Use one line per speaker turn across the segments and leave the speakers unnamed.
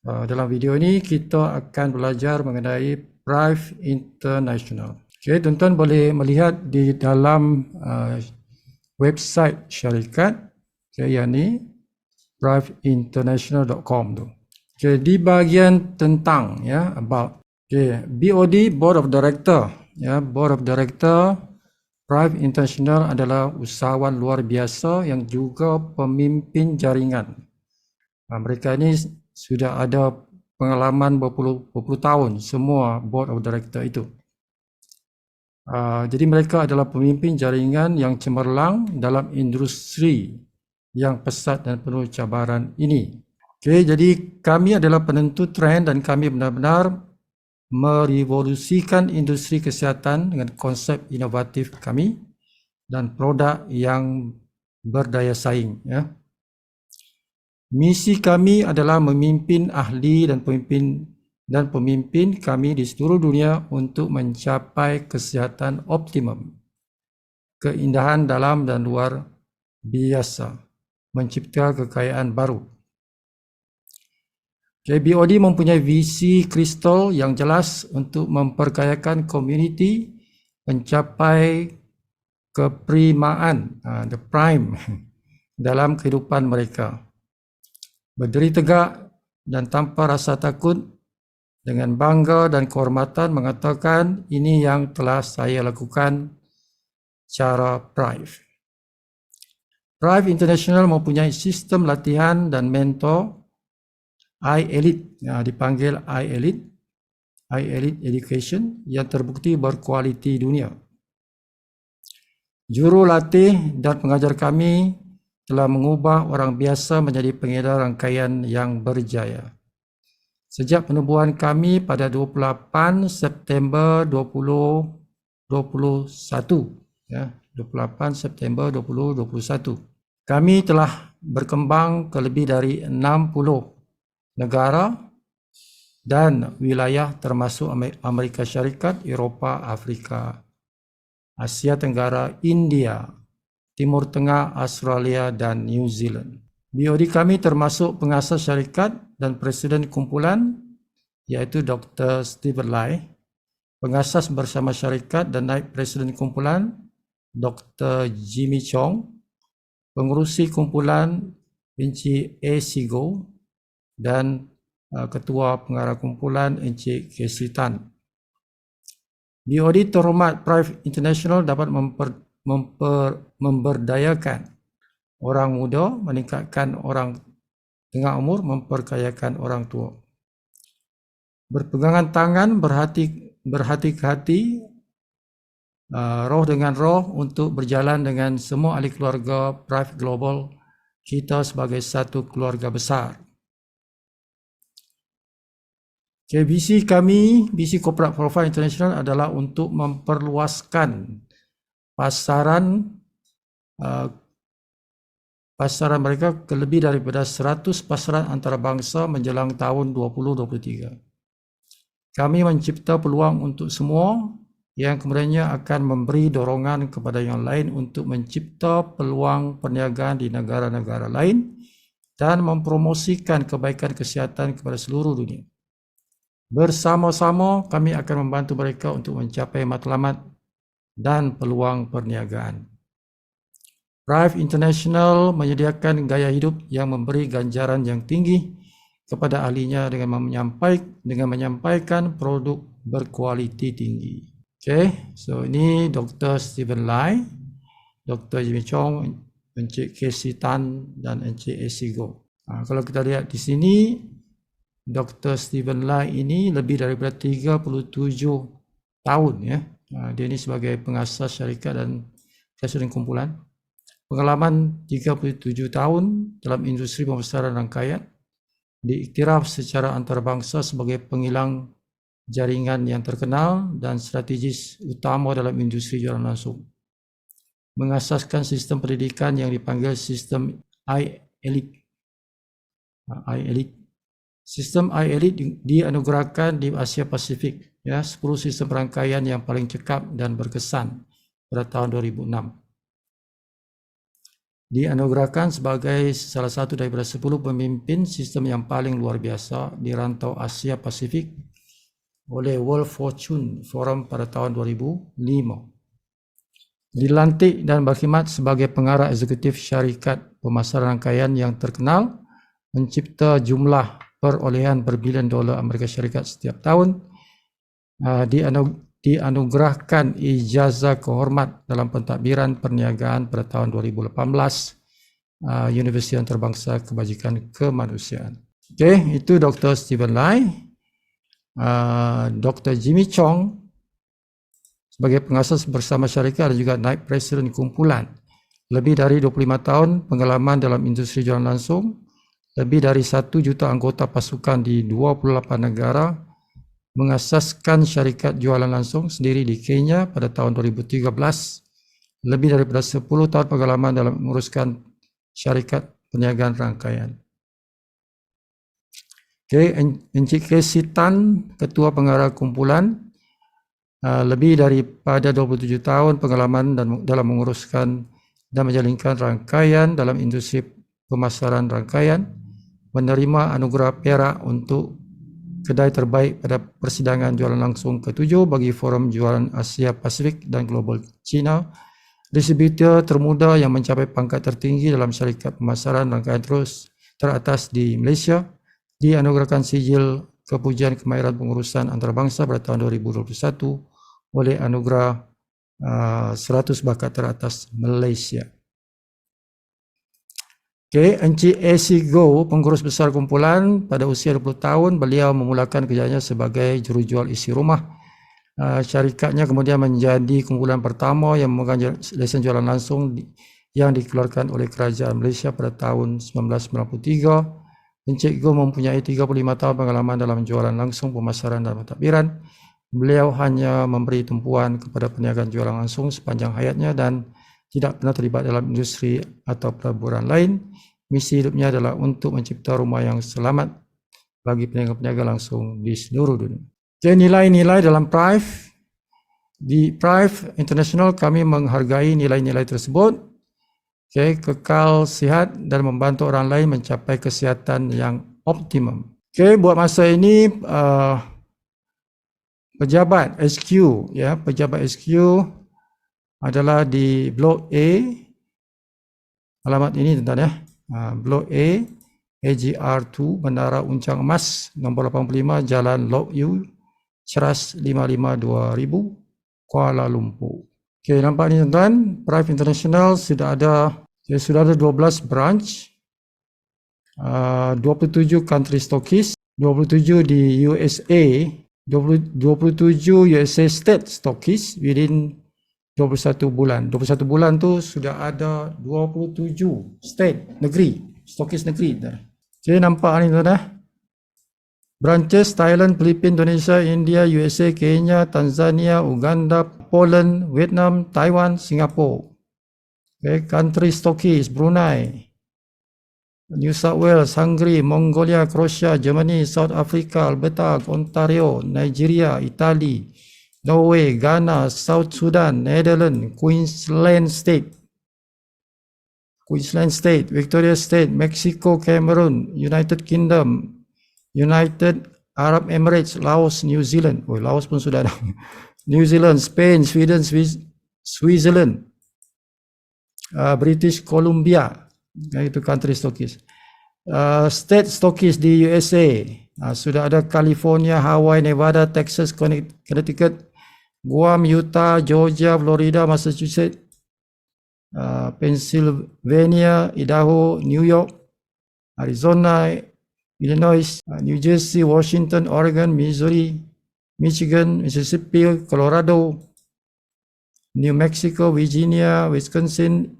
Dalam video ini kita akan belajar mengenai Prive International. Okay, tuan-tuan boleh melihat di dalam website syarikat, yang ni priveinternational.com tu. Okay, di bahagian tentang about. Okay, BOD Board of Director, Board of Director Prive International adalah usahawan luar biasa yang juga pemimpin jaringan. Mereka ini sudah ada pengalaman berpuluh tahun semua Board of Director itu. Jadi mereka adalah pemimpin jaringan yang cemerlang dalam industri yang pesat dan penuh cabaran ini. Okay, jadi kami adalah penentu trend dan kami benar-benar merevolusikan industri kesihatan dengan konsep inovatif kami dan produk yang berdaya saing. Misi kami adalah memimpin ahli dan pemimpin kami di seluruh dunia untuk mencapai kesihatan optimum, keindahan dalam dan luar biasa, mencipta kekayaan baru. BOD mempunyai visi kristal yang jelas untuk memperkayakan komuniti, mencapai keprimaan, the prime dalam kehidupan mereka. Berdiri tegak dan tanpa rasa takut, dengan bangga dan kehormatan mengatakan ini yang telah saya lakukan cara Prive. Prive International mempunyai sistem latihan dan mentor iElite, dipanggil iElite Education yang terbukti berkualiti dunia. Juru latih dan pengajar kami telah mengubah orang biasa menjadi pengedar rangkaian yang berjaya. Sejak penubuhan kami pada 28 September 2021, 28 September 2021, kami telah berkembang ke lebih dari 60 negara dan wilayah termasuk Amerika Syarikat, Eropah, Afrika, Asia Tenggara, India, Timur Tengah, Australia dan New Zealand. BOD kami termasuk pengasas syarikat dan presiden kumpulan iaitu Dr. Stephen Lai, pengasas bersama syarikat dan naib presiden kumpulan Dr. Jimmy Chong, pengurusi kumpulan Encik A.C. Goh dan ketua pengarah kumpulan Encik Casey Tan. BOD terhormat Prive International dapat memberdayakan orang muda, meningkatkan orang tengah umur, memperkayakan orang tua. Berpegangan tangan, berhati ke hati, roh dengan roh untuk berjalan dengan semua ahli keluarga Prive Global, kita sebagai satu keluarga besar. Visi kami, visi Corporate Profile International adalah untuk memperluaskan pasaran mereka ke lebih daripada 100 pasaran antarabangsa menjelang tahun 2023. Kami mencipta peluang untuk semua yang kemudiannya akan memberi dorongan kepada yang lain untuk mencipta peluang perniagaan di negara-negara lain dan mempromosikan kebaikan kesihatan kepada seluruh dunia. Bersama-sama kami akan membantu mereka untuk mencapai matlamat dan peluang perniagaan. Prive International menyediakan gaya hidup yang memberi ganjaran yang tinggi kepada ahlinya dengan menyampaikan produk berkualiti tinggi. Okay, so ini Dr. Stephen Lai, Dr. Jimmy Chong, Encik Casey Tan dan Encik A.C. Goh. Kalau kita lihat di sini, Dr. Stephen Lai ini lebih daripada 37 tahun. Dia ini sebagai pengasas syarikat dan presiden kumpulan. Pengalaman 37 tahun dalam industri pembesaran rangkaian, diiktiraf secara antarabangsa sebagai penghilang jaringan yang terkenal dan strategis utama dalam industri jualan langsung. Mengasaskan sistem pendidikan yang dipanggil sistem iElite. Sistem iElite dianugerahkan di Asia Pasifik, 10 sistem rangkaian yang paling cekap dan berkesan pada tahun 2006. dianugerahkan sebagai salah satu daripada 10 pemimpin sistem yang paling luar biasa di rantau Asia Pasifik oleh World Fortune Forum pada tahun 2005. Dilantik dan berkhidmat sebagai pengarah eksekutif syarikat pemasaran rangkaian yang terkenal, mencipta jumlah perolehan berbilion dolar Amerika Syarikat setiap tahun, dianugerahkan ijazah kehormat dalam pentadbiran perniagaan pada tahun 2018, Universiti Antarabangsa Kebajikan Kemanusiaan. Okey, itu Dr. Stephen Lai. Dr. Jimmy Chong sebagai pengasas bersama syarikat dan juga naib presiden kumpulan. Lebih dari 25 tahun pengalaman dalam industri jualan langsung, lebih dari 1 juta anggota pasukan di 28 negara, mengasaskan syarikat jualan langsung sendiri di Kenya pada tahun 2013, lebih daripada 10 tahun pengalaman dalam menguruskan syarikat perniagaan rangkaian. Okay, Encik Casey Tan, Ketua Pengarah Kumpulan, lebih daripada 27 tahun pengalaman dalam menguruskan dan menjalinkan rangkaian dalam industri pemasaran rangkaian, menerima anugerah perak untuk kedai terbaik pada persidangan jualan langsung ke-7 bagi Forum Jualan Asia Pasifik dan Global China, distributor termuda yang mencapai pangkat tertinggi dalam syarikat pemasaran rangkaian terus teratas di Malaysia, dianugerahkan sijil kepujian kemahiran pengurusan antarabangsa pada tahun 2021 oleh anugerah 100 bakat teratas Malaysia. Okay, Encik A.C. Goh, pengurus besar kumpulan, pada usia 20 tahun beliau memulakan kerjanya sebagai jurujual isi rumah. Syarikatnya kemudian menjadi kumpulan pertama yang memegang lesen jualan langsung yang dikeluarkan oleh Kerajaan Malaysia pada tahun 1993. Encik Goh mempunyai 35 tahun pengalaman dalam jualan langsung, pemasaran dan pentadbiran. Beliau hanya memberi tumpuan kepada perniagaan jualan langsung sepanjang hayatnya dan tidak pernah terlibat dalam industri atau pelaburan lain. Misi hidupnya adalah untuk mencipta rumah yang selamat bagi peniaga-peniaga langsung di seluruh dunia. Jadi nilai-nilai dalam PRIVE. Di PRIVE International kami menghargai nilai-nilai tersebut. Okay, kekal sihat dan membantu orang lain mencapai kesihatan yang optimum. Okay, buat masa ini pejabat SQ, ya, pejabat SQ adalah di Blok A, alamat ini tuan-tuan ya, Blok A, AGR2, Bandara Uncang Emas, nombor 85, Jalan Lok Yu, Ceras 552,000, Kuala Lumpur. Okey, nampak ni tuan-tuan, PRIVE International sudah ada 12 branch, 27 country stockists, 27 di USA, 27 USA state stockists within 21 bulan. 21 bulan tu sudah ada 27 state, negeri, stokis negeri. Jadi nampak ni tuan-tuan. Branches Thailand, Filipina, Indonesia, India, USA, Kenya, Tanzania, Uganda, Poland, Vietnam, Taiwan, Singapura. Okay, country stokis Brunei, New South Wales, Hungary, Mongolia, Croatia, Germany, South Africa, Alberta, Ontario, Nigeria, Italy, Norway, Ghana, South Sudan, Netherlands, Queensland State, Victoria State, Mexico, Cameroon, United Kingdom, United Arab Emirates, Laos, New Zealand. Oh, Laos pun sudah ada. New Zealand, Spain, Sweden, Switzerland, British Columbia, itu country stockists. State stockists di USA, sudah ada California, Hawaii, Nevada, Texas, Connecticut, Guam, Utah, Georgia, Florida, Massachusetts, Pennsylvania, Idaho, New York, Arizona, Illinois, New Jersey, Washington, Oregon, Missouri, Michigan, Mississippi, Colorado, New Mexico, Virginia, Wisconsin,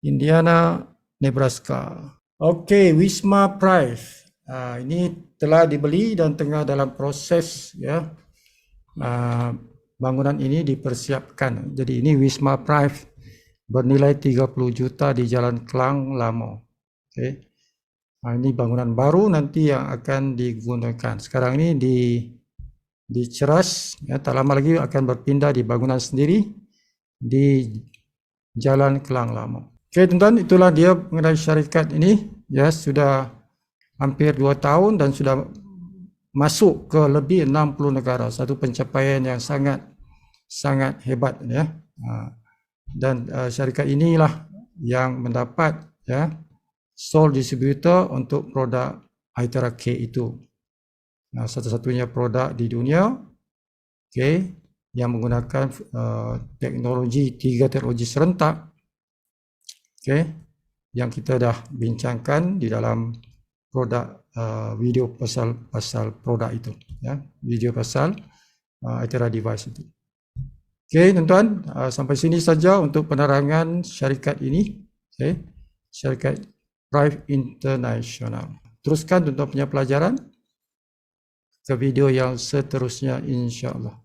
Indiana, Nebraska. Okey, Wisma PRIVE. Ini telah dibeli dan tengah dalam proses, ya. Bangunan ini dipersiapkan. Jadi ini Wisma PRIVE bernilai 30 juta di Jalan Klang Lama. Okay. Ini bangunan baru nanti yang akan digunakan. Sekarang ini di Ceras, ya, tak lama lagi akan berpindah di bangunan sendiri di Jalan Klang Lama. Okey tuan-tuan, itulah dia mengenai syarikat ini. Ya, sudah hampir 2 tahun dan sudah masuk ke lebih 60 negara. Satu pencapaian yang sangat hebat ya. Dan syarikat inilah yang mendapat ya sole distributor untuk produk iTera K itu. Satu-satunya produk di dunia yang menggunakan teknologi 3 teknologi serentak yang kita dah bincangkan di dalam produk video pasal produk itu ya, video pasal iTera device itu. Okey tuan-tuan, sampai sini saja untuk penerangan syarikat ini, syarikat Prive International. Teruskan tuan-tuan punya pelajaran ke video yang seterusnya insya-Allah.